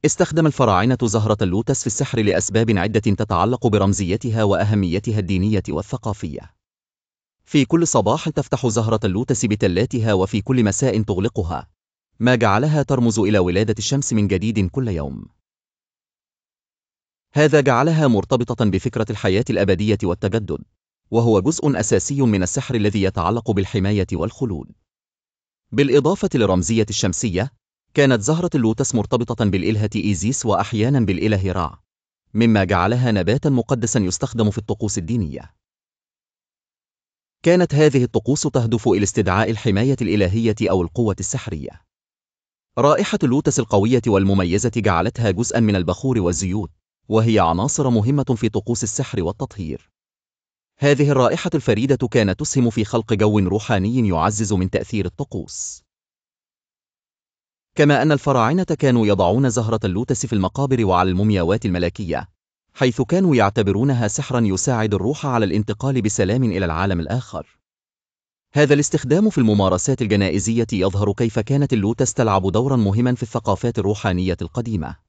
استخدم الفراعنة زهرة اللوتس في السحر لأسباب عدة تتعلق برمزيتها وأهميتها الدينية والثقافية. في كل صباح تفتح زهرة اللوتس بتلاتها، وفي كل مساء تغلقها، ما جعلها ترمز إلى ولادة الشمس من جديد كل يوم. هذا جعلها مرتبطة بفكرة الحياة الأبدية والتجدد، وهو جزء أساسي من السحر الذي يتعلق بالحماية والخلود. بالإضافة للرمزية الشمسية، كانت زهرة اللوتس مرتبطة بالإلهة إيزيس وأحيانا بالإله را، مما جعلها نباتا مقدسا يستخدم في الطقوس الدينية. كانت هذه الطقوس تهدف إلى استدعاء الحماية الإلهية أو القوة السحرية. رائحة اللوتس القوية والمميزة جعلتها جزءا من البخور والزيوت، وهي عناصر مهمة في طقوس السحر والتطهير. هذه الرائحة الفريدة كانت تسهم في خلق جو روحاني يعزز من تأثير الطقوس. كما أن الفراعنة كانوا يضعون زهرة اللوتس في المقابر وعلى المومياوات الملكية، حيث كانوا يعتبرونها سحرا يساعد الروح على الانتقال بسلام إلى العالم الآخر. هذا الاستخدام في الممارسات الجنائزية يظهر كيف كانت اللوتس تلعب دورا مهما في الثقافات الروحانية القديمة.